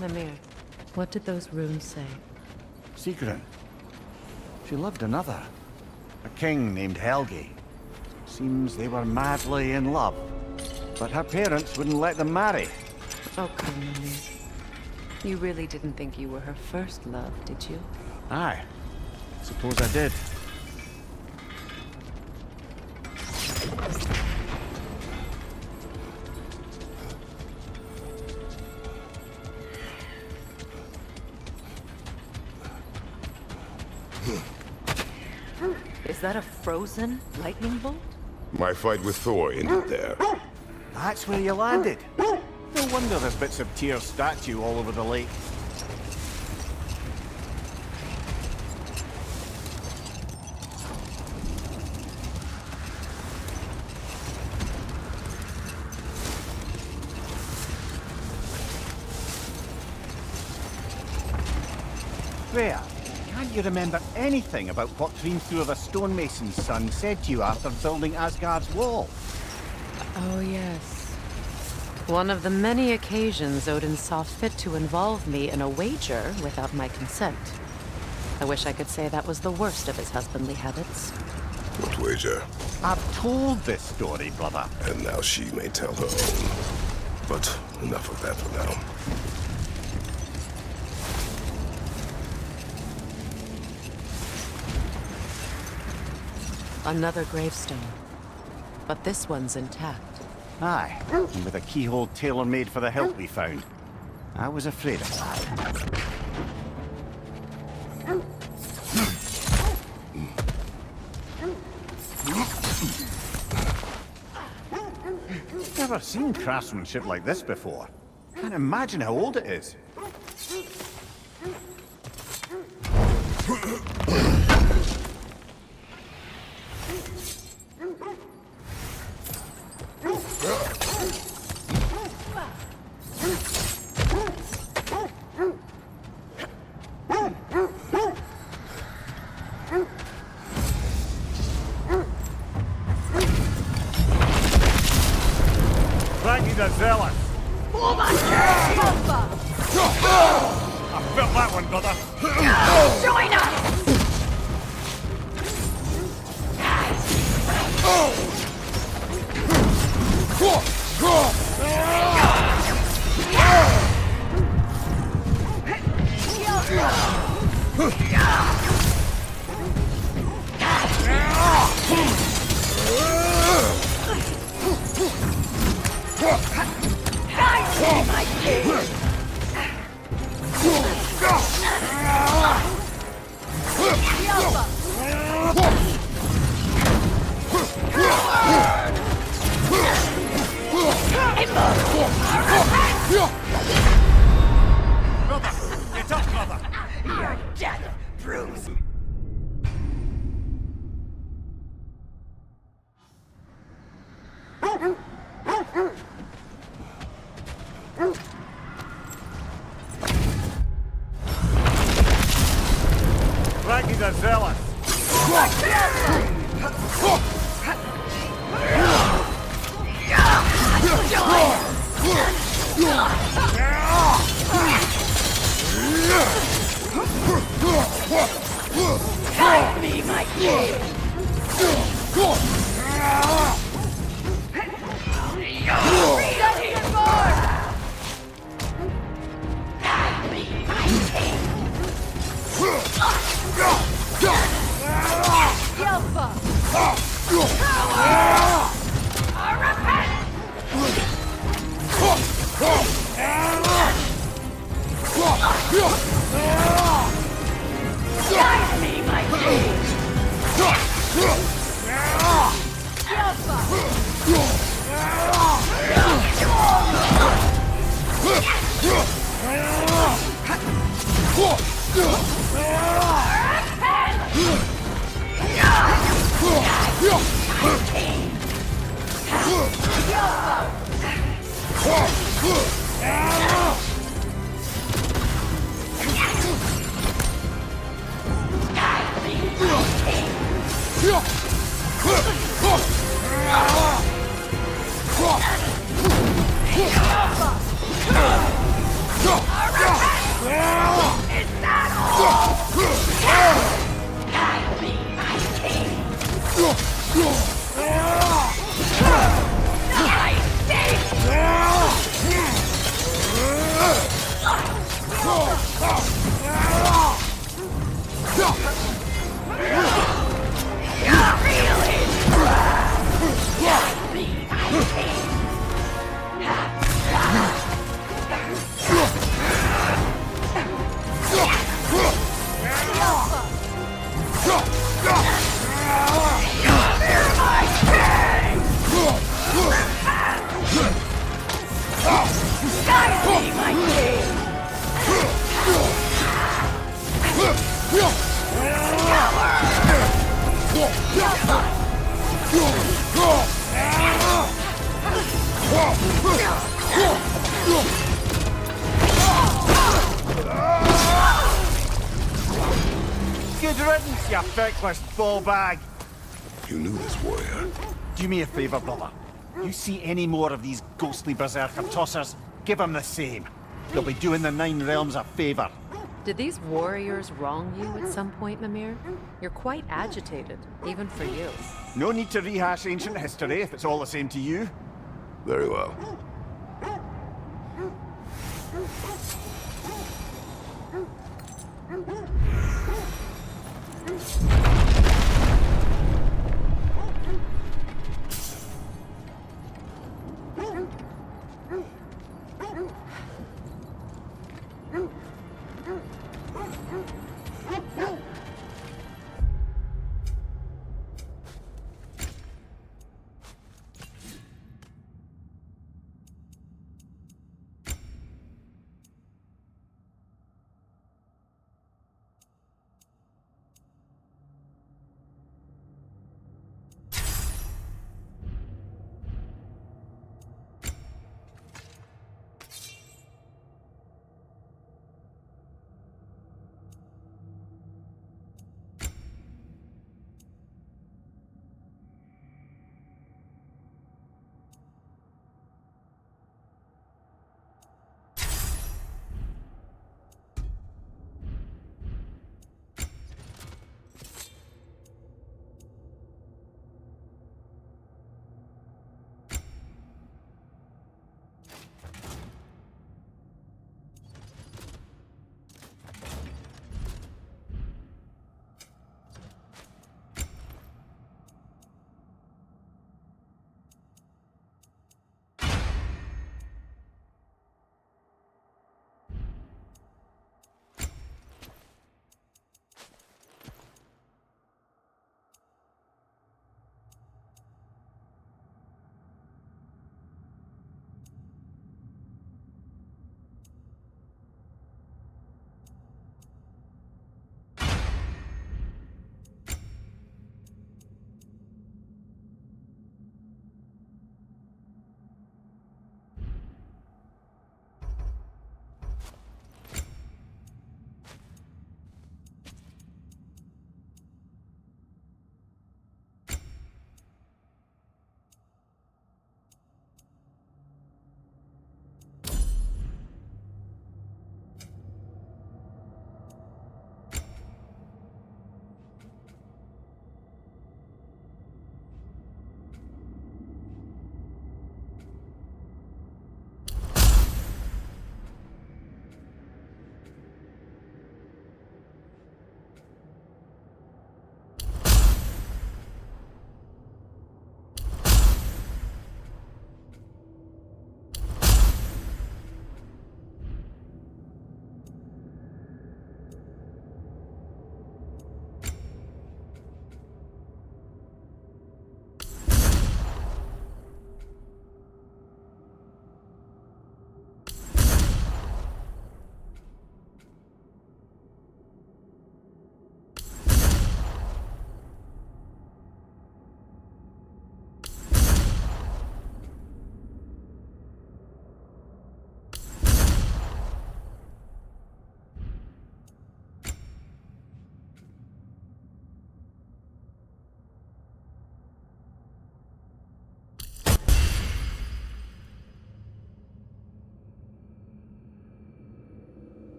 Mimir, what did those runes say? Sigrun. She loved another. A king named Helgi. Seems they were madly in love. But her parents wouldn't let them marry. Oh, come, Mimir. You really didn't think you were her first love, did you? Aye. Suppose I did. Is that a frozen lightning bolt? My fight with Thor ended there. That's where you landed. No wonder there's bits of Tyr's statue all over the lake. Freya, can't you remember anything about what Hrimthur the stonemason's son said to you after building Asgard's wall? Oh, yes. One of the many occasions Odin saw fit to involve me in a wager without my consent. I wish I could say that was the worst of his husbandly habits. What wager? I've told this story, brother. And now she may tell her own. But enough of that for now. Another gravestone. But this one's intact. Aye, and with a keyhole tailor-made for the hilt we found. I was afraid of that. Never seen craftsmanship like this before. Can't imagine how old it is. Zealous! I felt that one, brother! Join us! My king! Brother! Get up, brother! Your death proves... Ragnar the Zealous! Guide me, my king! Shut your door! Guide me, my king! Yelpa! Repent! Guide me, my king! Is that all? Guide me, my king. Good riddance, you feckless ball bag. You knew this warrior. Do me a favor, brother. You see any more of these ghostly berserker tossers, give them the same. They'll be doing the Nine Realms a favor. Did these warriors wrong you at some point, Mimir? You're quite agitated, even for you. No need to rehash ancient history if it's all the same to you. Very well.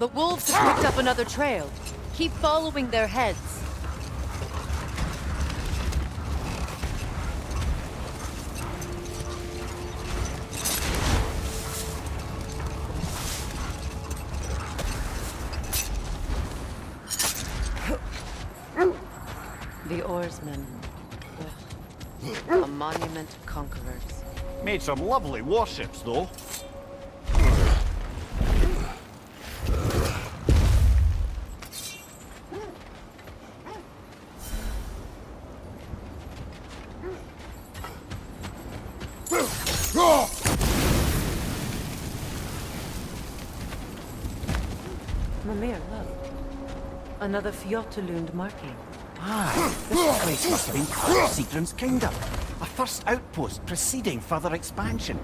The wolves have picked up another trail. Keep following their heads. The oarsmen. Ugh. A monument to conquerors. Made some lovely warships, though. Mimir, look. Another Fjotalund marking. Ah, this place must have been part of Sigrun's kingdom. A first outpost preceding further expansion.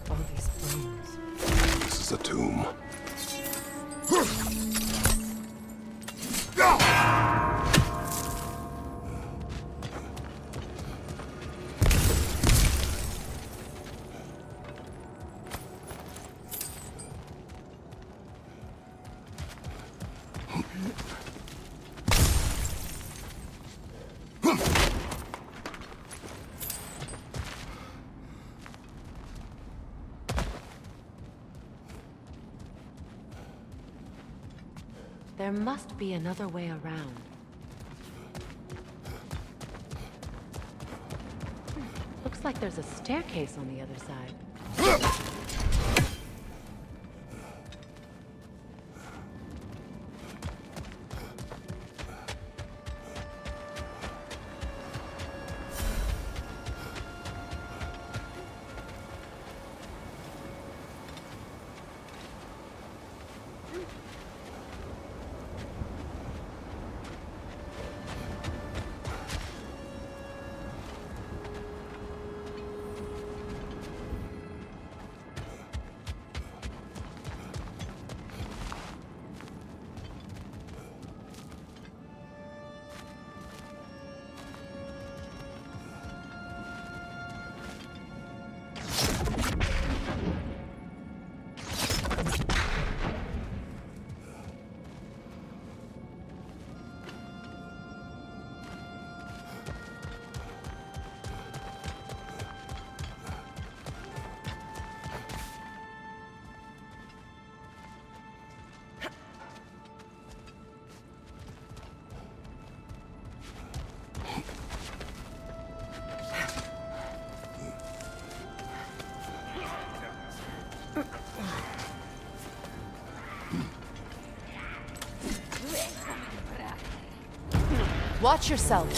All these bones. This is a tomb. There must be another way around. Looks like there's a staircase on the other side. Watch yourself.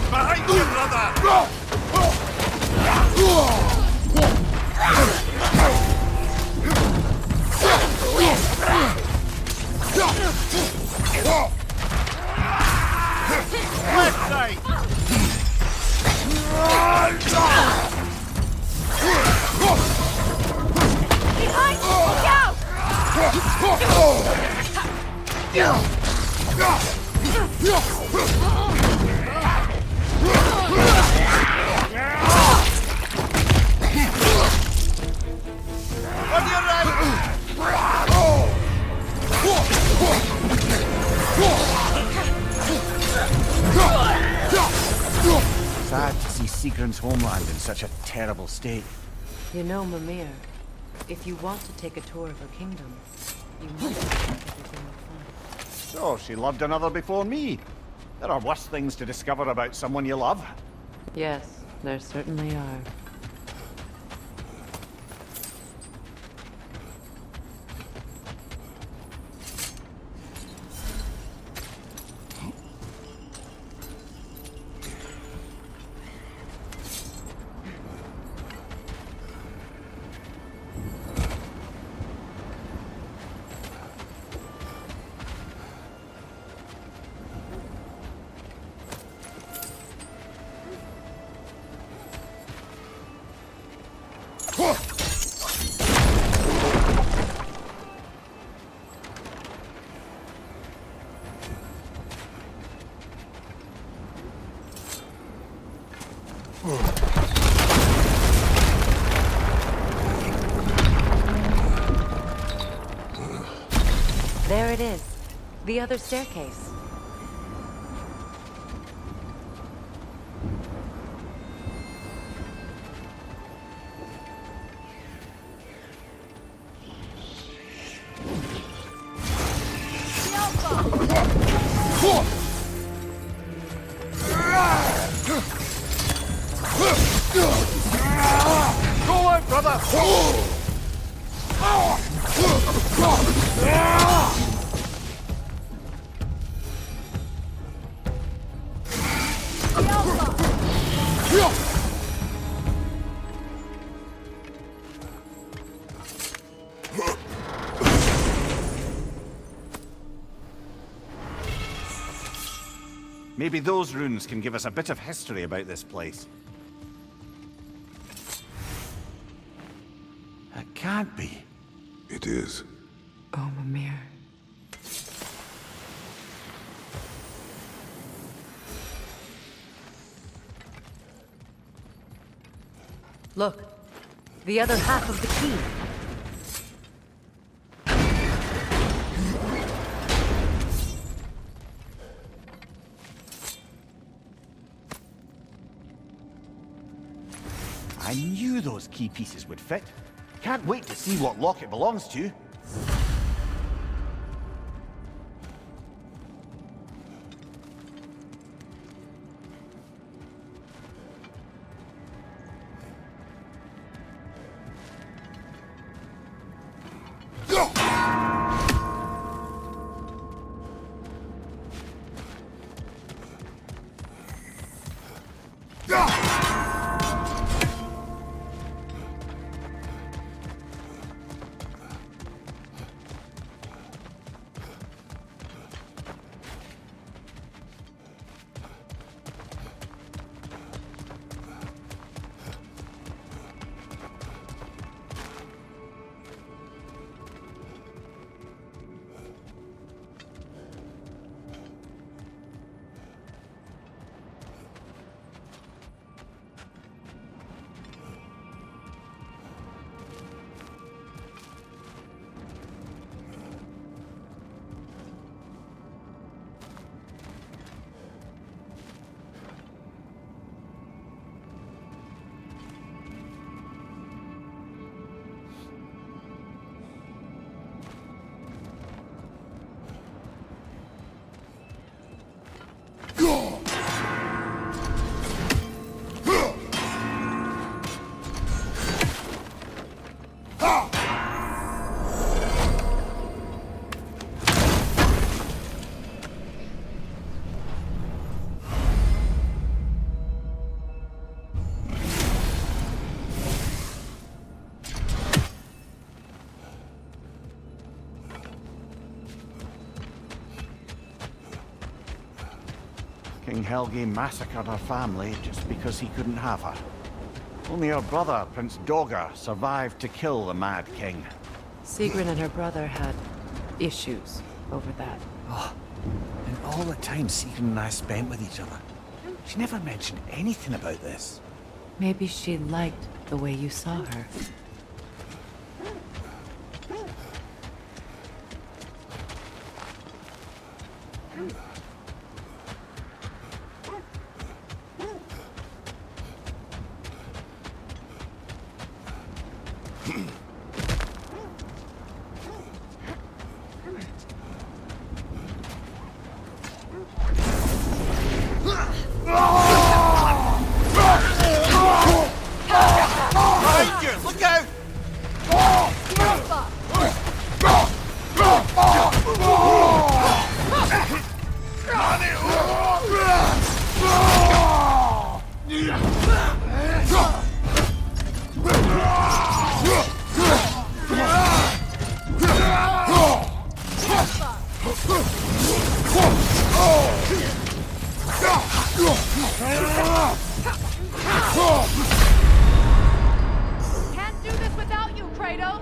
Behind you, brother! Left side! Behind! Look out! Sad to see Sigrun's homeland in such a terrible state. You know, Mimir, if you want to take a tour of her kingdom, you must check everything you'll find. So, she loved another before me. There are worse things to discover about someone you love. Yes, there certainly are. There it is. The other staircase. Go out, brother! Maybe those runes can give us a bit of history about this place. It can't be. It is. Oh, Mimir. Look, the other half of the key. I knew those key pieces would fit. Can't wait to see what lock it belongs to. King Helgi massacred her family just because he couldn't have her. Only her brother, Prince Dogr, survived to kill the Mad King. Sigrun and her brother had issues over that. Oh, and all the time Sigrun and I spent with each other. She never mentioned anything about this. Maybe she liked the way you saw her. Look out! Can't do this without you, Kratos!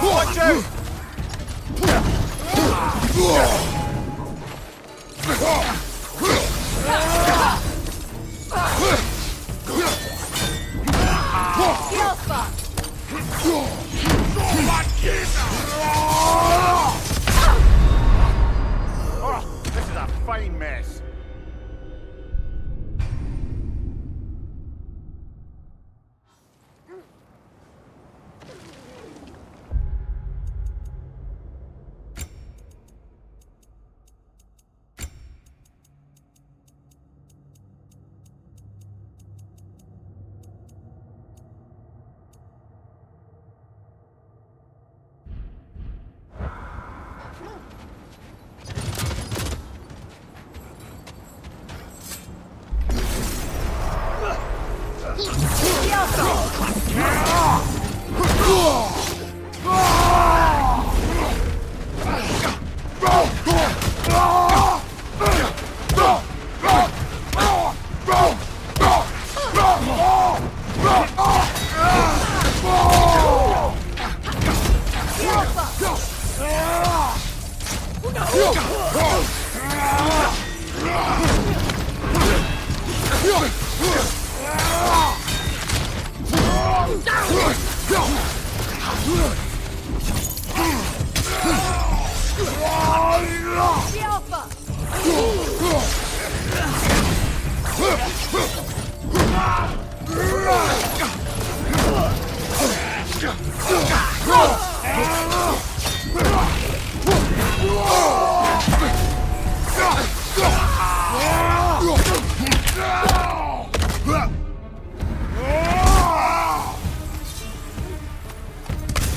Watch out! Oh, this is a fine mess.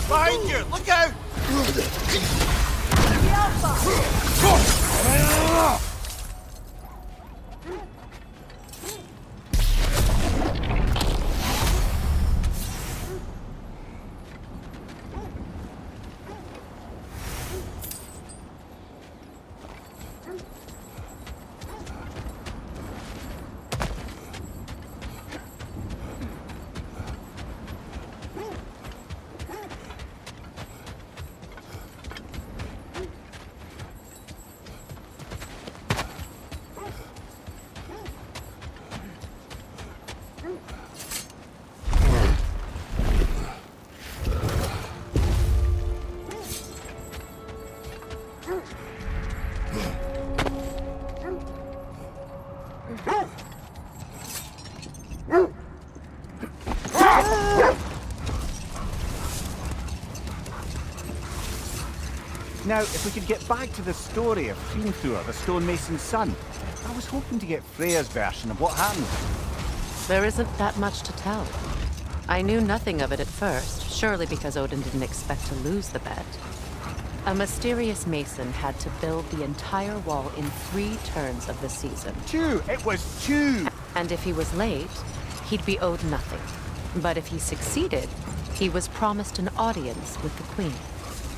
Behind you! Look out! Now, if we could get back to the story of Hrimthur, the stonemason's son, I was hoping to get Freya's version of what happened. There isn't that much to tell. I knew nothing of it at first, surely because Odin didn't expect to lose the bet. A mysterious mason had to build the entire wall in 3 turns of the season. 2! It was 2! And if he was late, he'd be owed nothing. But if he succeeded, he was promised an audience with the queen.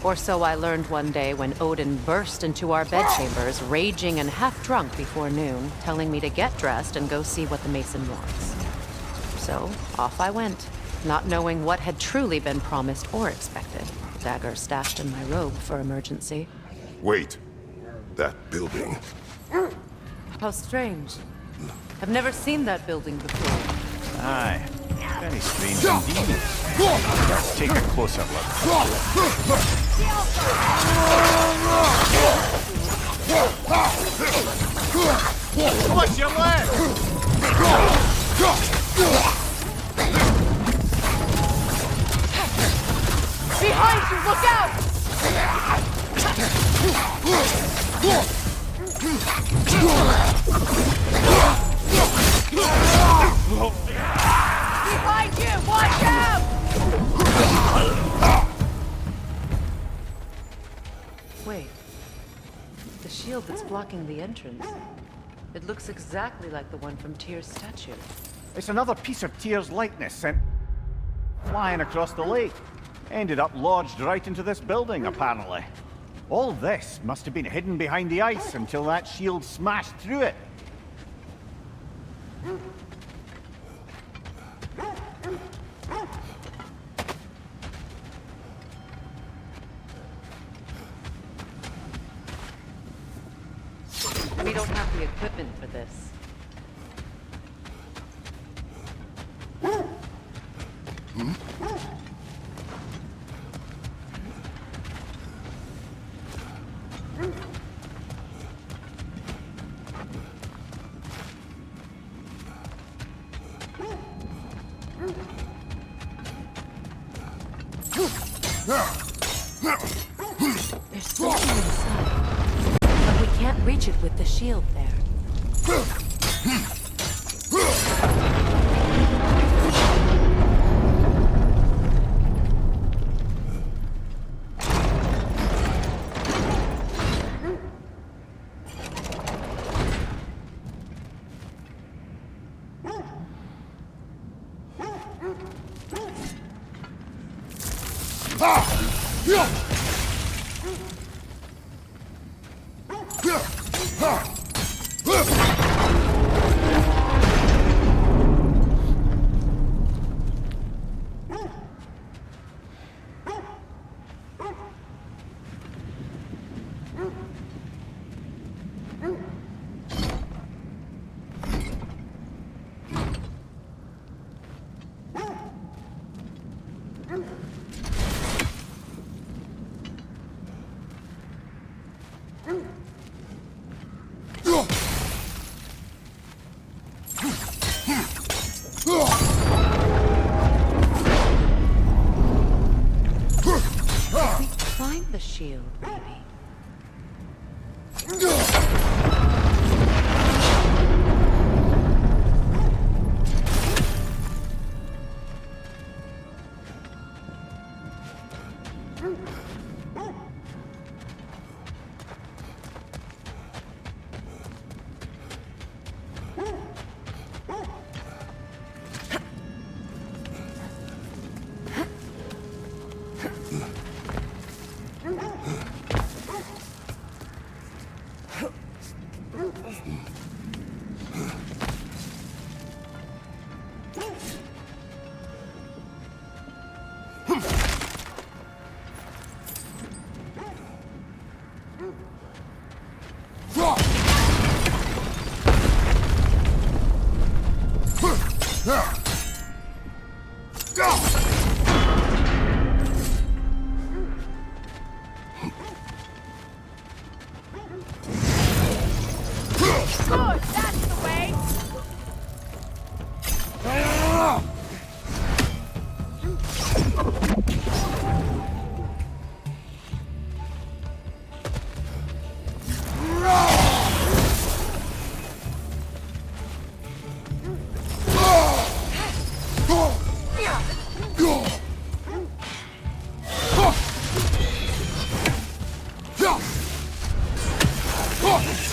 Or so I learned one day when Odin burst into our bedchambers, raging and half drunk before noon, telling me to get dressed and go see what the mason wants. So, off I went, not knowing what had truly been promised or expected. Dagger stashed in my robe for emergency. Wait. That building. How strange. I've never seen that building before. Aye. Very strange indeed. Let's take a closer look. What's your leg? Behind you! Look out! Behind you! Watch out! Wait. The shield that's blocking the entrance. It looks exactly like the one from Tyr's statue. It's another piece of Tyr's likeness sent flying across the lake. Ended up lodged right into this building, apparently. All this must have been hidden behind the ice until that shield smashed through it. We don't have the equipment for this. There's something inside, but we can't reach it with the shield there.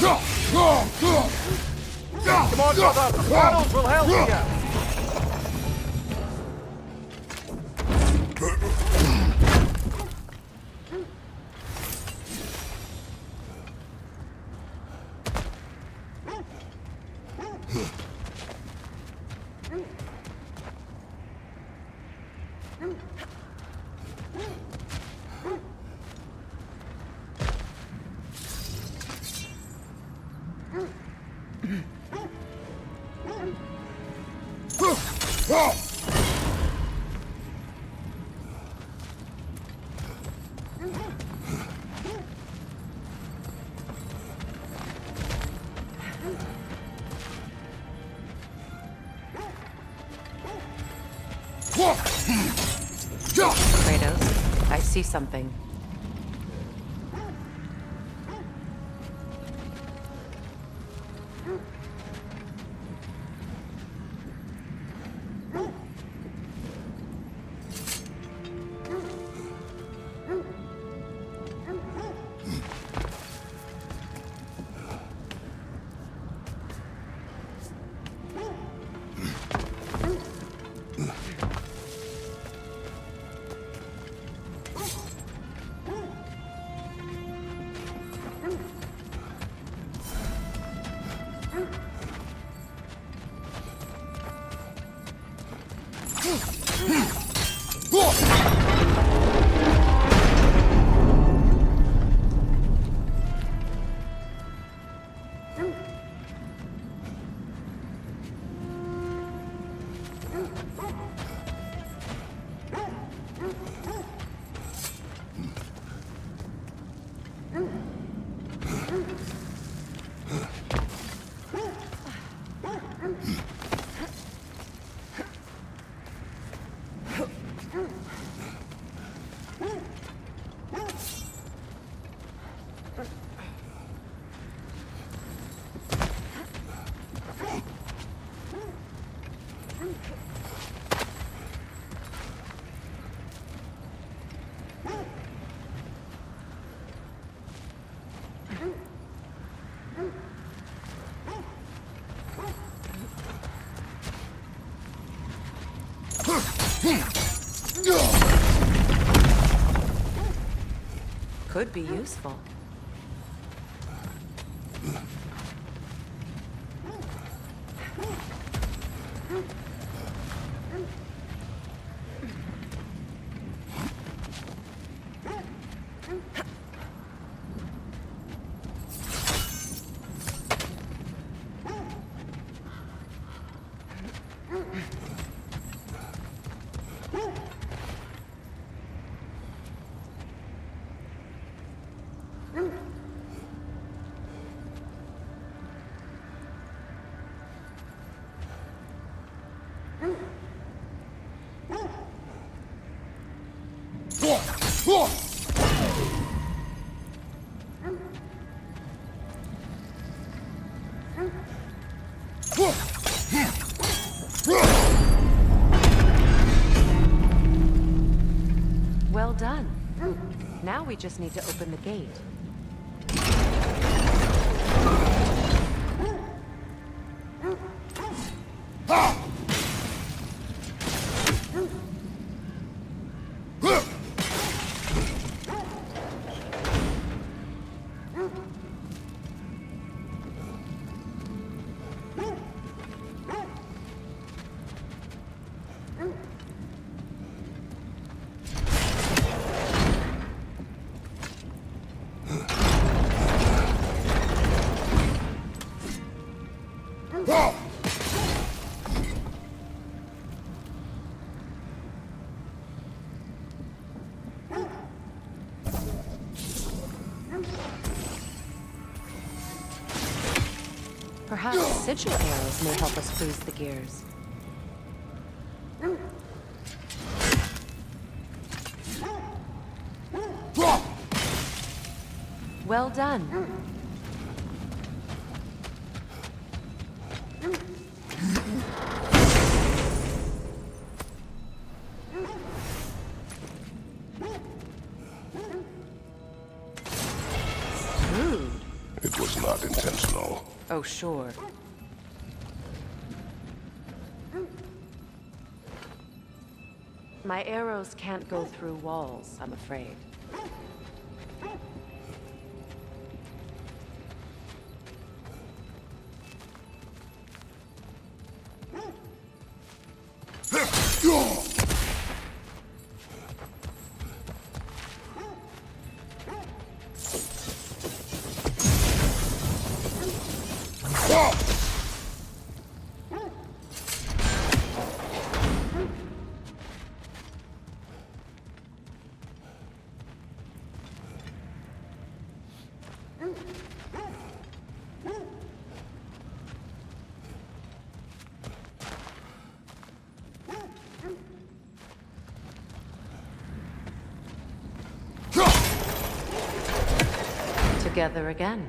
Come on, brother! The panels will help you! Kratos, I see something. Could be useful. Well done. Now we just need to open the gate. Perhaps sigil arrows may help us freeze the gears. Well done. Rude. It was not intentional. Oh, sure. My arrows can't go through walls, I'm afraid. Together again.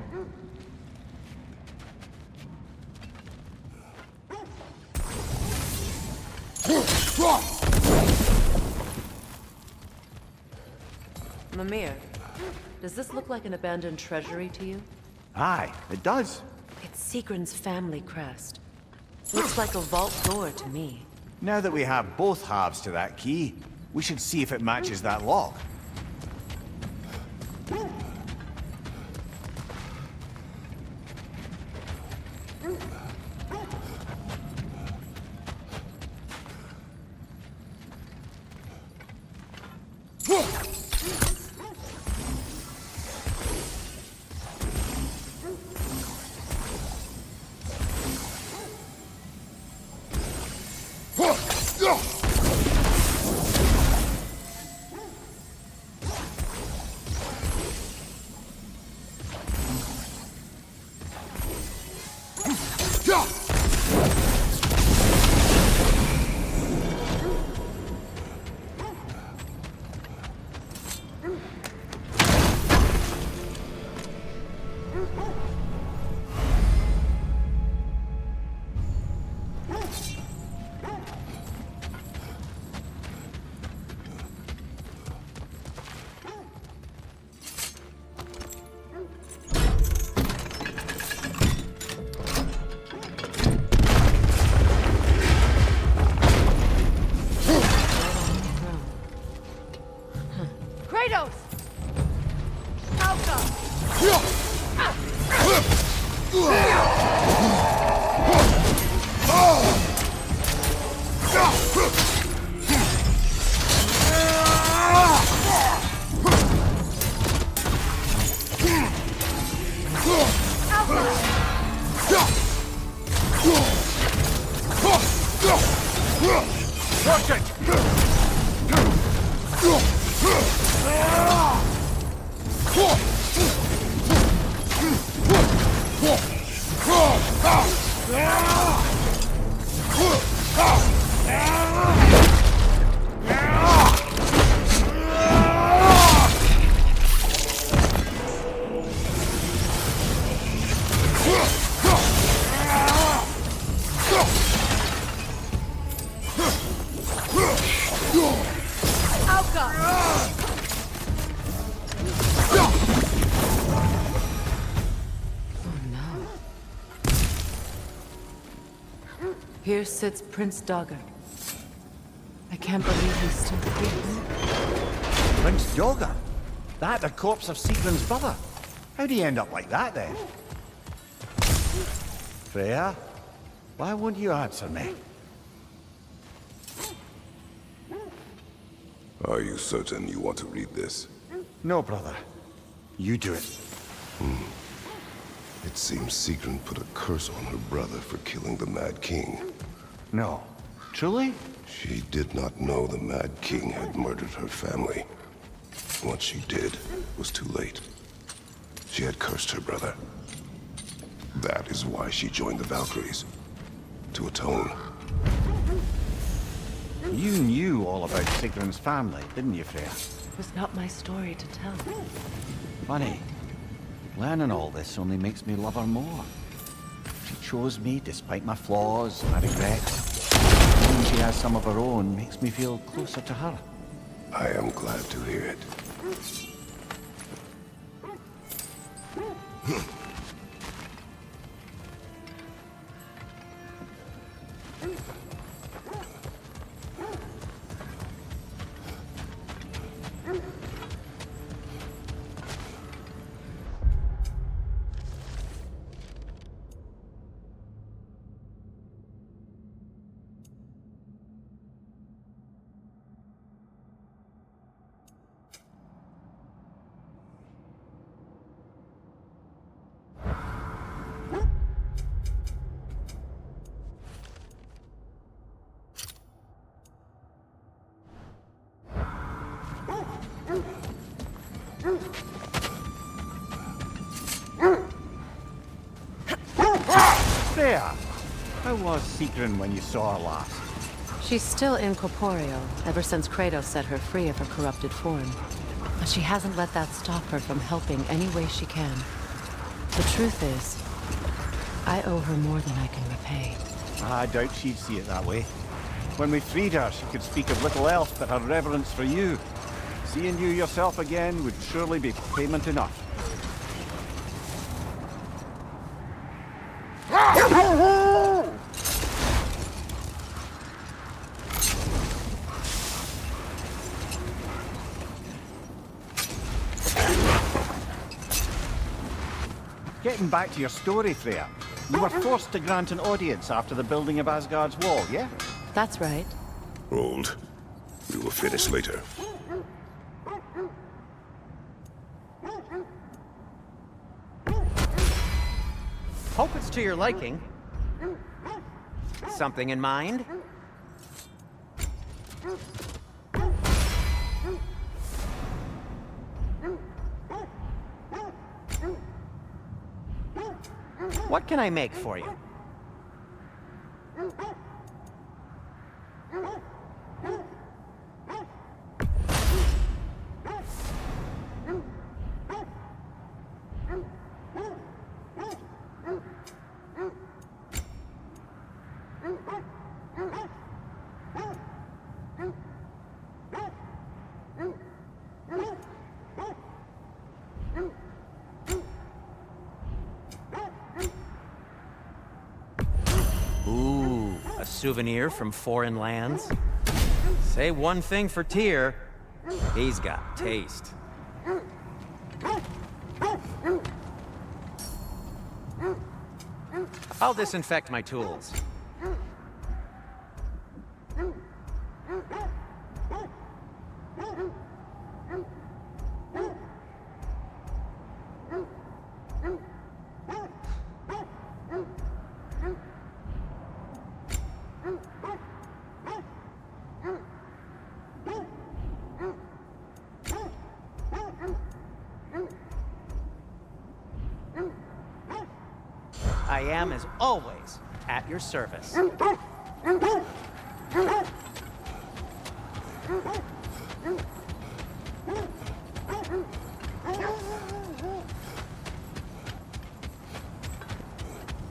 Mimir, does this look like an abandoned treasury to you? Aye, it does. It's Sigrun's family crest. Looks like a vault door to me. Now that we have both halves to that key, we should see if it matches that lock. Kratos! Alka! Watch it! Here sits Prince Dagger. I can't believe he's still here. Prince Dagger? That the corpse of Sigrun's brother? How'd he end up like that then? Freya, why won't you answer me? Are you certain you want to read this? No, brother. You do it. It seems Sigrun put a curse on her brother for killing the Mad King. No. Truly? She did not know the Mad King had murdered her family. What she did was too late. She had cursed her brother. That is why she joined the Valkyries. To atone. You knew all about Sigrun's family, didn't you, Freya? It was not my story to tell. Funny. Learning all this only makes me love her more. She chose me despite my flaws, my regrets. Knowing she has some of her own makes me feel closer to her. I am glad to hear it. Freya, how was Sigrun when you saw her last? She's still incorporeal, ever since Kratos set her free of her corrupted form. But she hasn't let that stop her from helping any way she can. The truth is, I owe her more than I can repay. I doubt she'd see it that way. When we freed her, she could speak of little else but her reverence for you. Seeing you yourself again would surely be payment enough. Getting back to your story, Freya. You were forced to grant an audience after the building of Asgard's wall, yeah? That's right. Hold. We will finish later. Hope it's to your liking. Something in mind? What can I make for you? Ooh, a souvenir from foreign lands? Say one thing for Tyr, he's got taste. I'll disinfect my tools. I am, as always, at your service.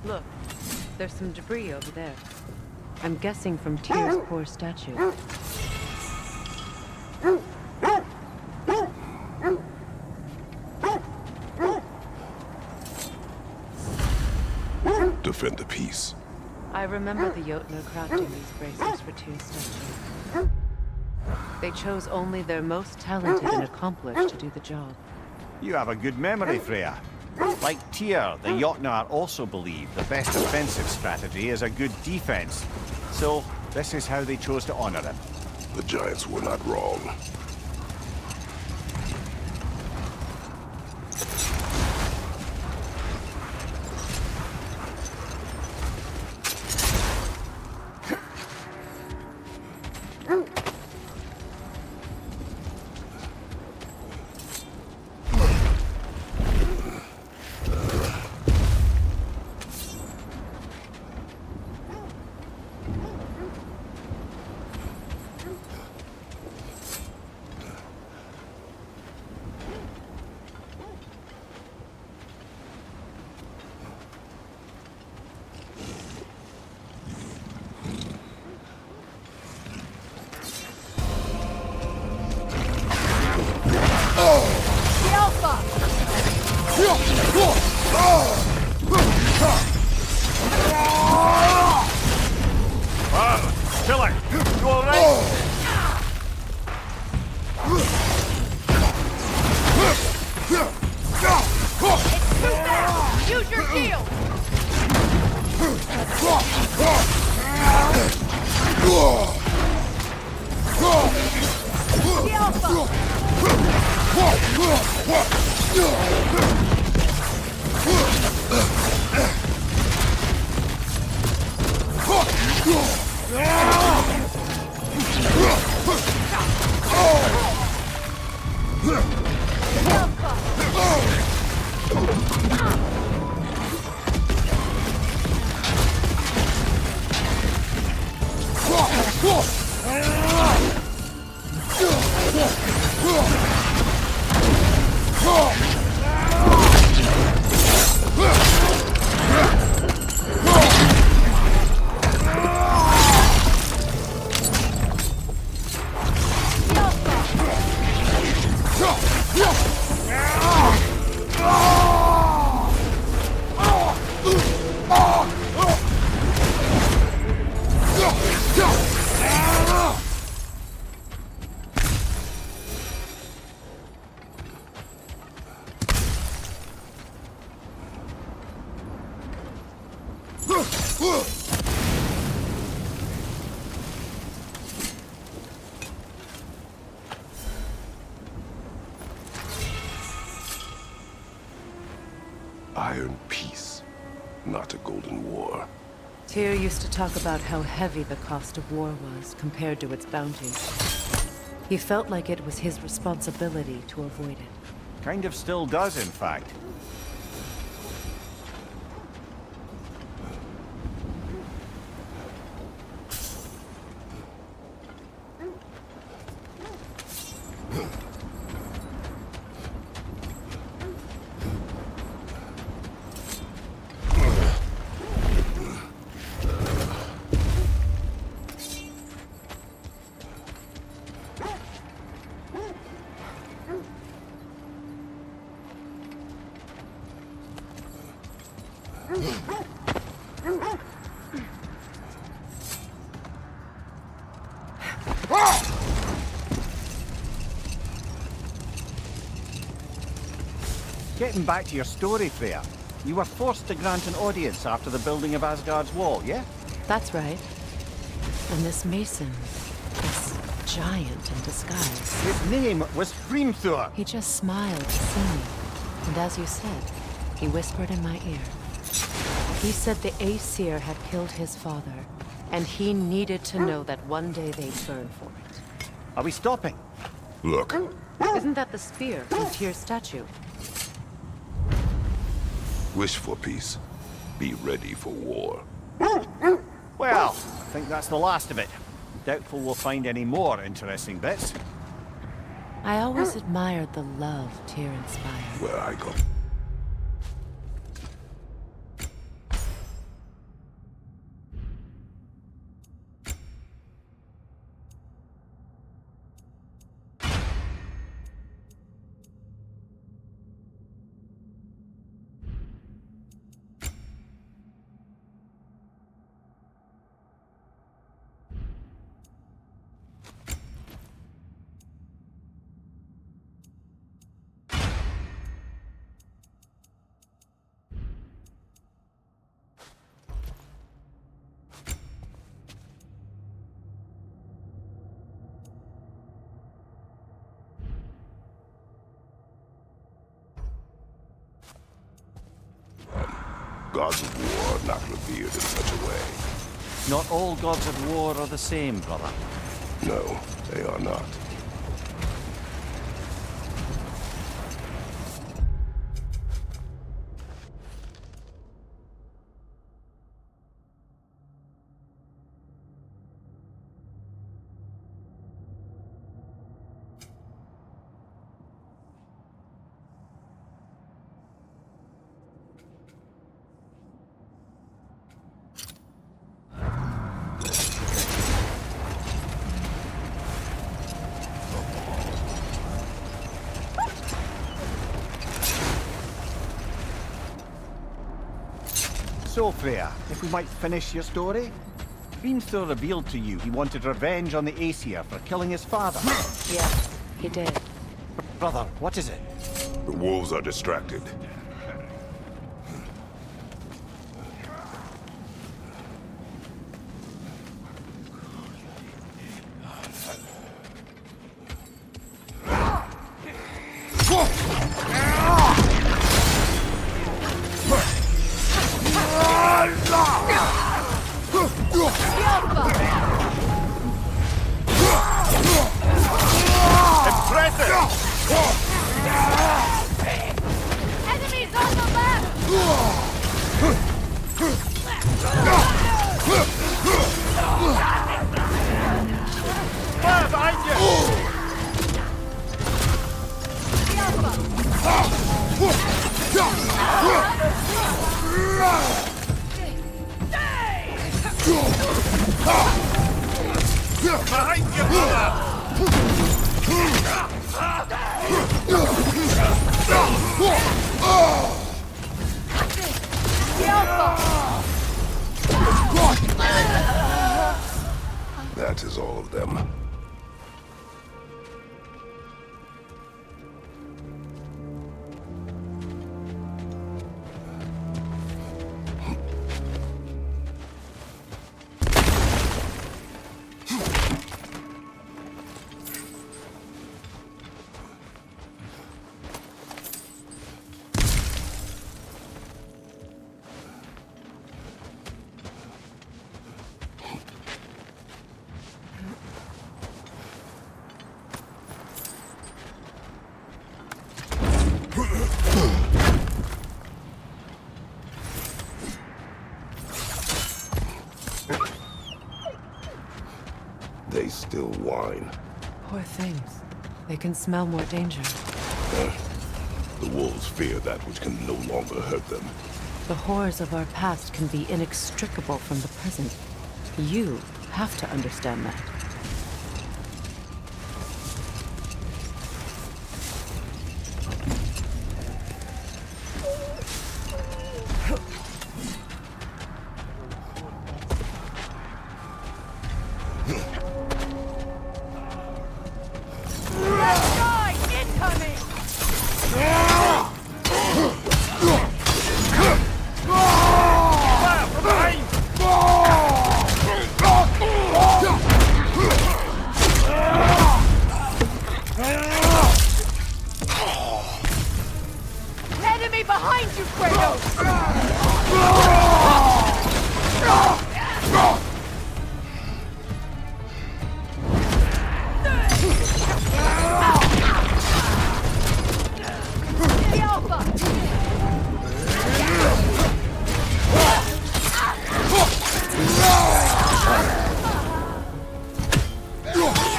Look, there's some debris over there. I'm guessing from Tyr's poor statue. Defend the peace. I remember the Jotnar crafting these bracers for Tyr's statue. They chose only their most talented and accomplished to do the job. You have a good memory, Freya. Like Tyr, the Jotnar also believe the best offensive strategy is a good defense. So, this is how they chose to honor him. The giants were not wrong. Killer, you alright? Use your shield! The Iron peace, not a golden war. Tyr used to talk about how heavy the cost of war was compared to its bounties. He felt like it was his responsibility to avoid it. Kind of still does, in fact. Getting back to your story, Freya. You were forced to grant an audience after the building of Asgard's wall, yeah? That's right. And this mason, this giant in disguise, His name was Hrimthur. he just smiled to see me. And as you said, he whispered in my ear. He said the Aesir had killed his father, and he needed to know that one day they'd burn for it. Are we stopping? Look, Isn't that the spear from Tyr's statue? wish for peace. Be ready for war. Well, I think that's the last of it. Doubtful we'll find any more interesting bits. I always admired the love Tyr inspired. Where I go. Gods of war are not revered in such a way. Not all gods of war are the same, brother. No, they are not. So, Freya, if we might finish your story? Hrimthur revealed to you he wanted revenge on the Aesir for killing his father. Yes, he did. Brother, what is it? The wolves are distracted. Enemies on the left! Fire behind you! Behind you, brother! That is all of them. wine. Poor things. They can smell more danger. The wolves fear that which can no longer hurt them. The horrors of our past can be inextricable from the present. You have to understand that. Enemy behind you, Kratos! The Alpha!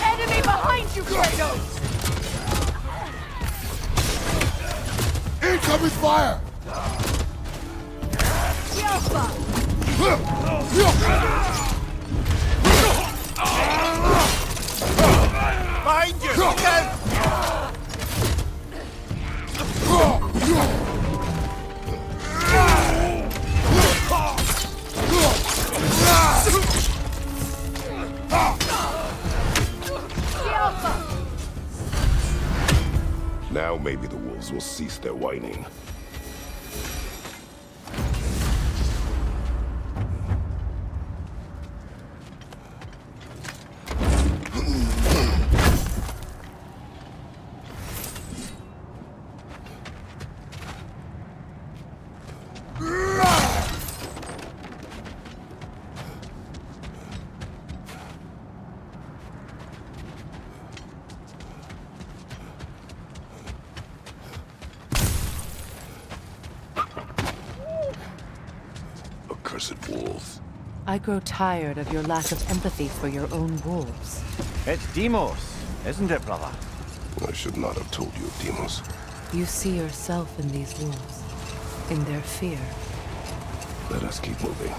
Enemy behind you, Kratos! Incoming fire! The Alpha! Behind you! Down! The Alpha! Now maybe the wolves will cease their whining. Accursed wolves. I grow tired of your lack of empathy for your own wolves. It's Demos, isn't it, brother? I should not have told you of Demos. You see yourself in these wolves, in their fear. Let us keep moving.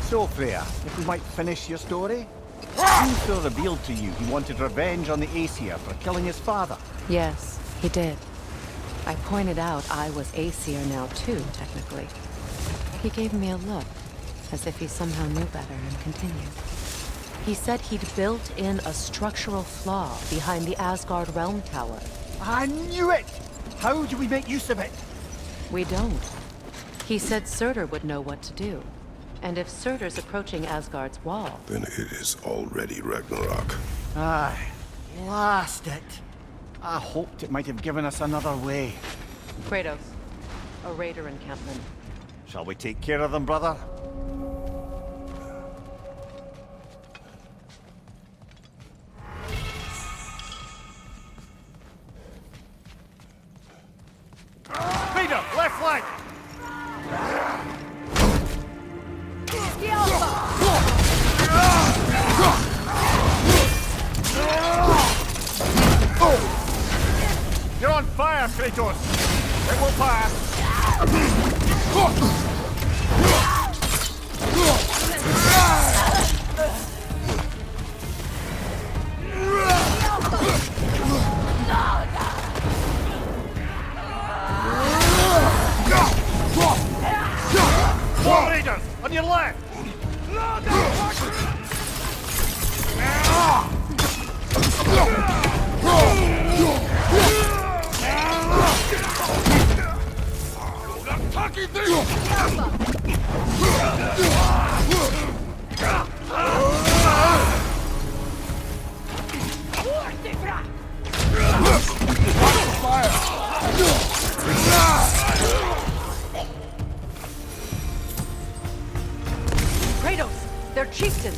So, Freya, if we might finish your story? Uther revealed to you he wanted revenge on the Aesir for killing his father. Yes, he did. I pointed out I was Aesir now too, technically. He gave me a look, as if he somehow knew better, and continued. He said he'd built in a structural flaw behind the Asgard Realm Tower. I knew it! How do we make use of it? We don't. He said Surtur would know what to do. And if Surtur's approaching Asgard's wall... Then it is already Ragnarok. Aye, blast it. I hoped it might have given us another way. Kratos, a raider encampment. Shall we take care of them, brother? Speeder, left flank! The Alpha! You're on fire, Kratos! It will pass! More raiders! On your left! Kratos! They're chieftains!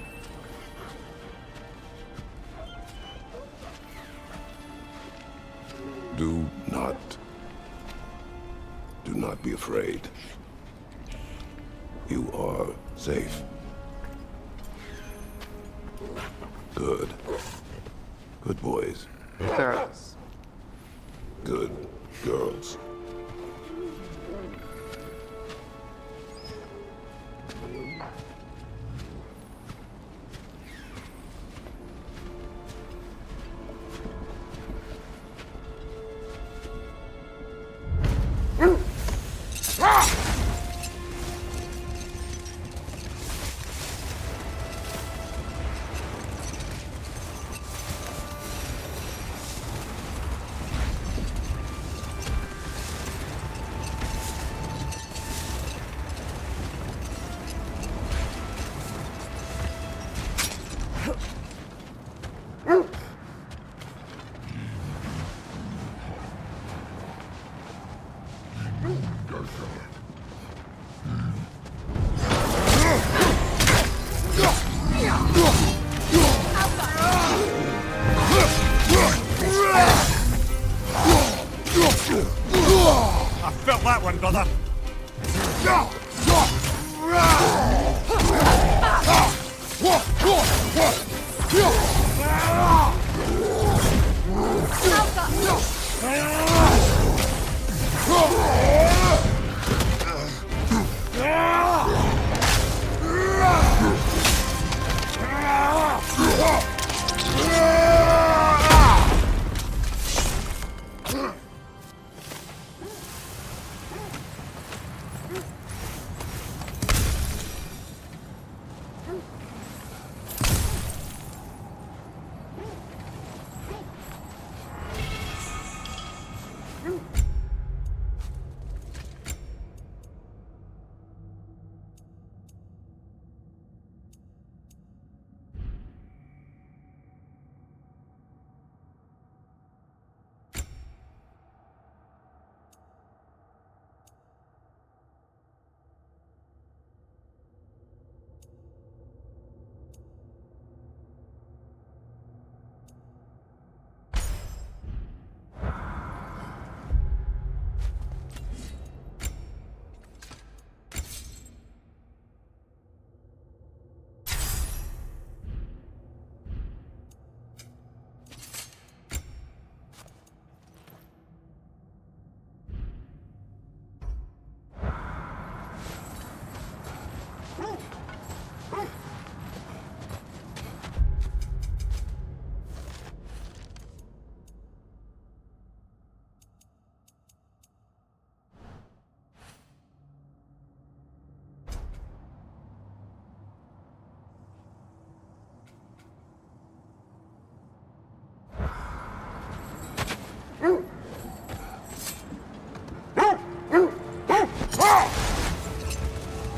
Do not be afraid. You are safe. Good. Good boys. Girls. Good girls. I felt that one, brother.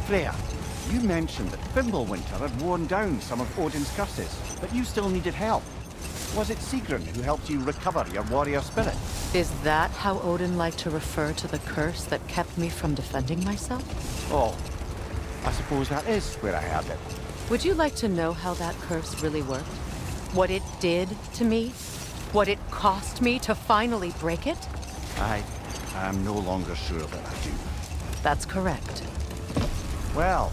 Freya, you mentioned that Fimbulwinter had worn down some of Odin's curses, but you still needed help. Was it Sigrun who helped you recover your warrior spirit? Is that how Odin liked to refer to the curse that kept me from defending myself? Oh, I suppose that is where I heard it. Would you like to know how that curse really worked? What it did to me? What it cost me to finally break it? I'm no longer sure that I do. That's correct. Well,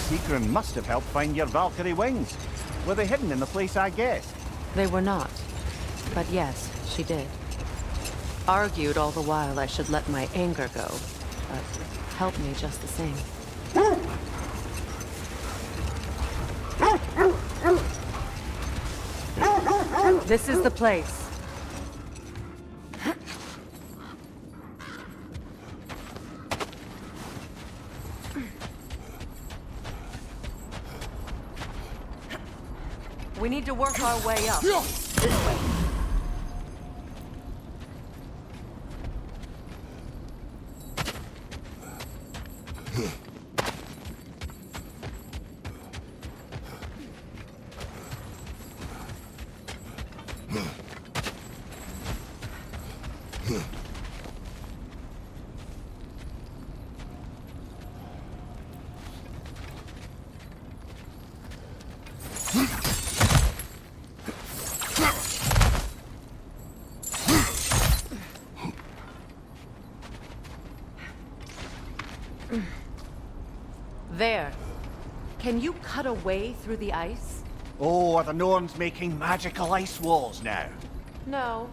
Sigrun must have helped find your Valkyrie wings. Were they hidden in the place I guessed? They were not. But yes, she did. Argued all the while I should let my anger go, but helped me just the same. This is the place. We need to work our way up. This way. There. Can you cut a way through the ice? Oh, are the Norns making magical ice walls now? No.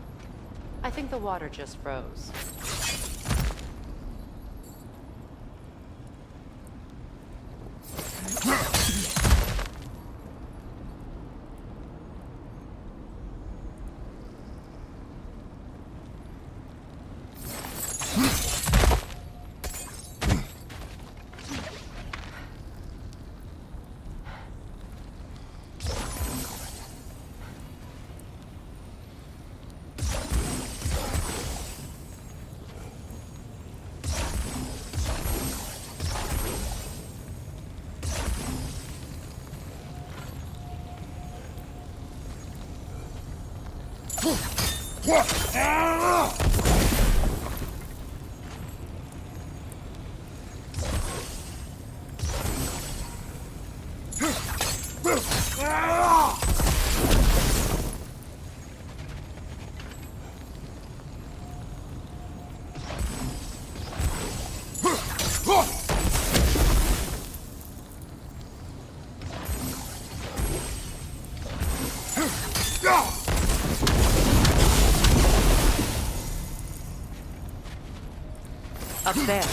I think the water just froze. Up there.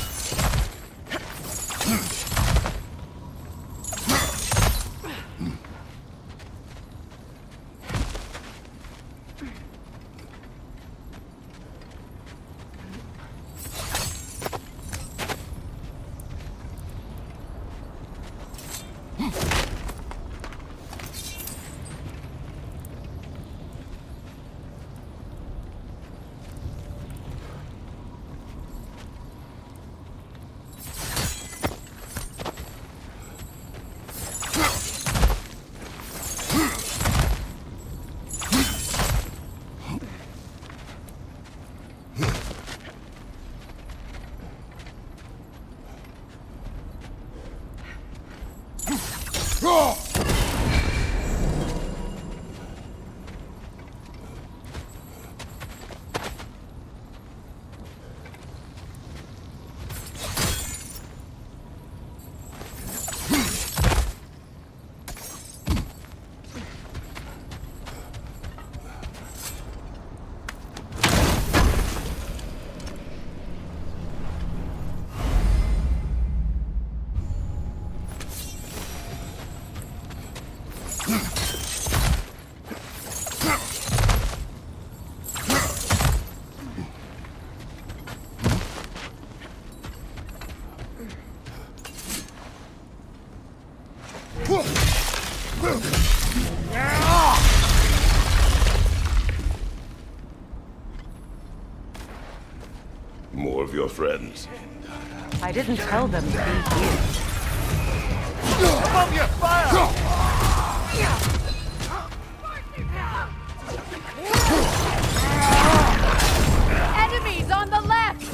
More of your friends. I didn't tell them to be here. Above you! Fire! Enemies on the left!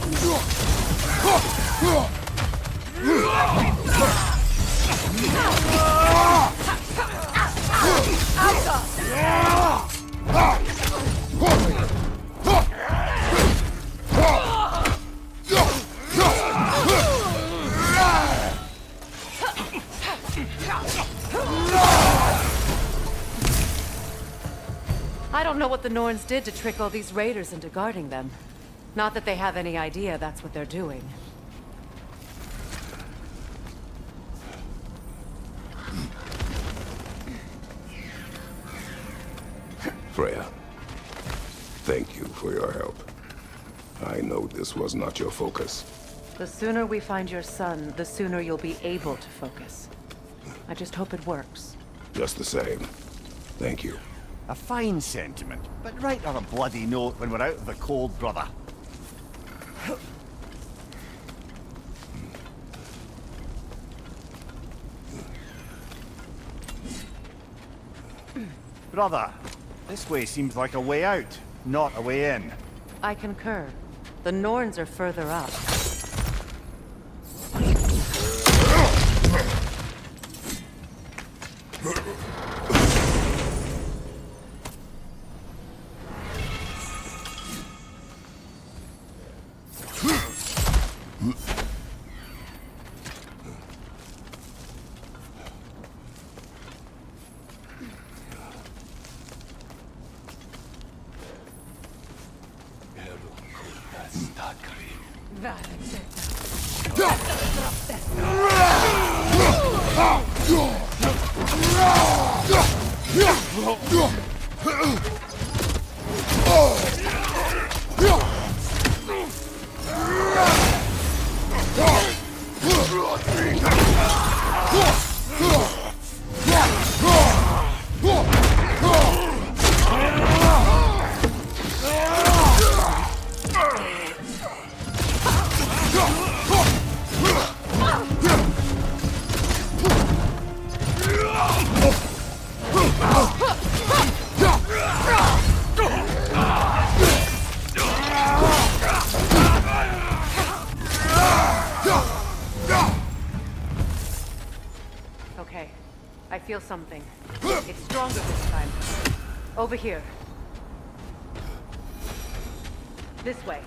I don't know what the Norns did to trick all these raiders into guarding them. Not that they have any idea that's what they're doing. Freya, thank you for your help. I know this was not your focus. The sooner we find your son, the sooner you'll be able to focus. I just hope it works. Just the same. Thank you. A fine sentiment, but write her a bloody note when we're out of the cold, brother. Brother, this way seems like a way out, not a way in. I concur. The Norns are further up. Okay, I feel something. It's stronger this time. Over here. This way.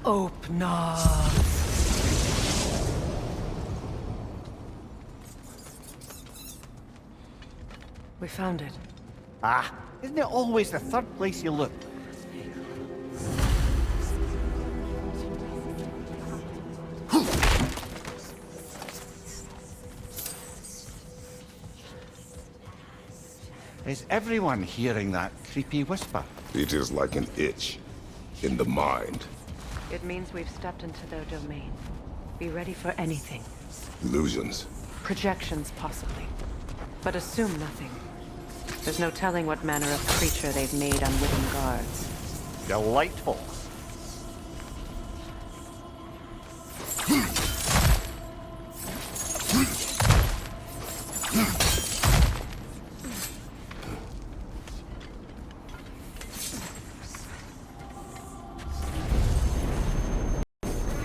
Open up. We found it. Ah, isn't it always the third place you look? Is everyone hearing that creepy whisper? It is like an itch in the mind. It means we've stepped into their domain. Be ready for anything. Illusions. Projections, possibly. But assume nothing. There's no telling what manner of creature they've made unwitting guards. Delightful.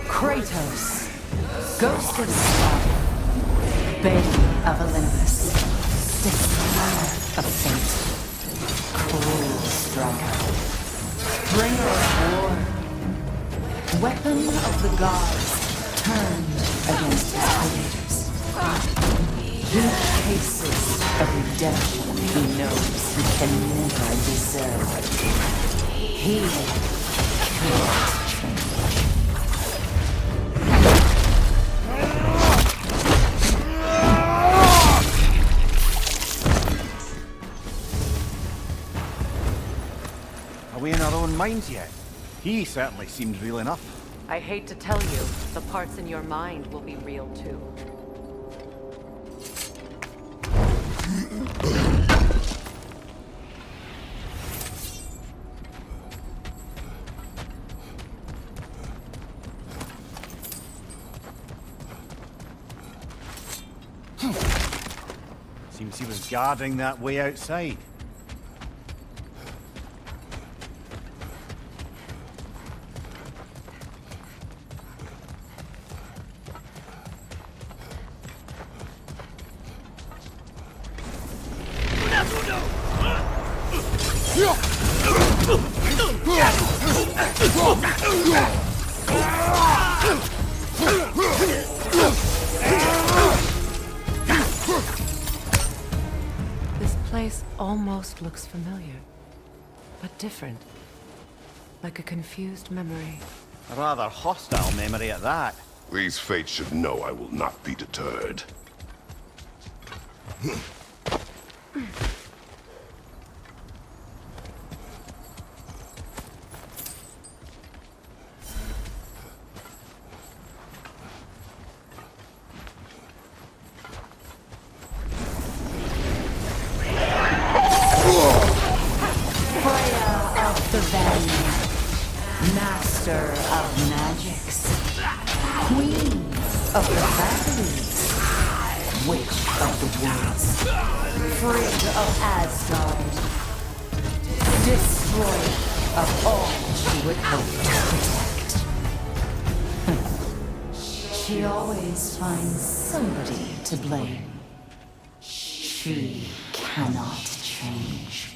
Kratos, ghost of Sparta, bane of Olympus, destroyer of fate, cruel striker, bringer of war, weapon of the gods turned against his creators. He chases a redemption he knows he can never deserve. He can't change. Are we in our own minds yet? He certainly seemed real enough. I hate to tell you, the parts in your mind will be real too. Seems he was guarding that way outside. This place almost looks familiar, but different. Like a confused memory. A rather hostile memory at that. These fates should know I will not be deterred. The Valiant, master of magics, queen of the valleys, witch of the woods, frigg of Asgard, destroyer of all she would hope to protect. She always finds somebody to blame. She cannot change.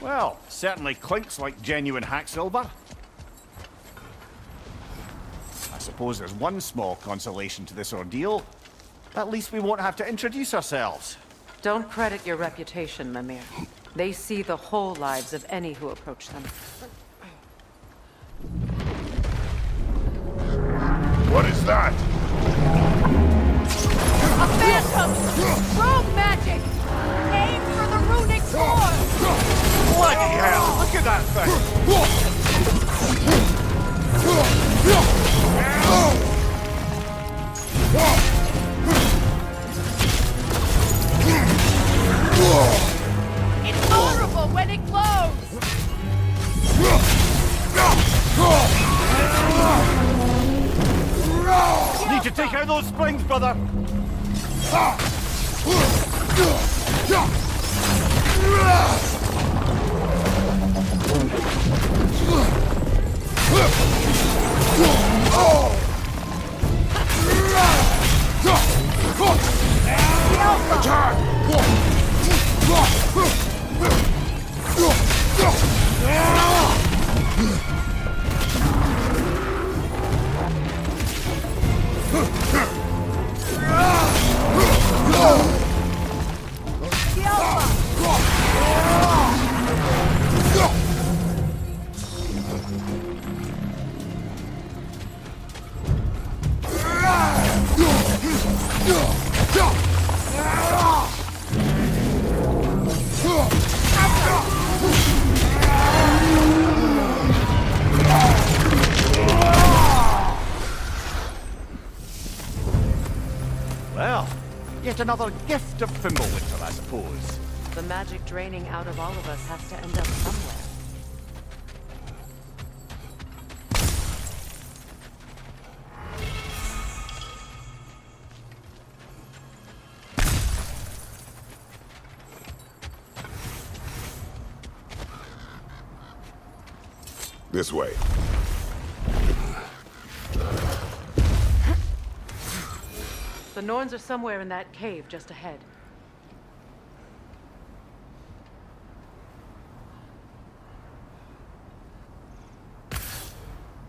Well, certainly clinks like genuine hack silver. I suppose there's one small consolation to this ordeal. At least we won't have to introduce ourselves. Don't credit your reputation, Mimir. They see the whole lives of any who approach them. What is that? A phantom! Rogue magic! Aim for the runic core! Bloody hell! Look at that thing! It's horrible when it glows! Need to take out those springs, brother! Well, yet another gift of Fimbulwinter, I suppose. The magic draining out of all of us has to end up somewhere. This way. The Norns are somewhere in that cave just ahead.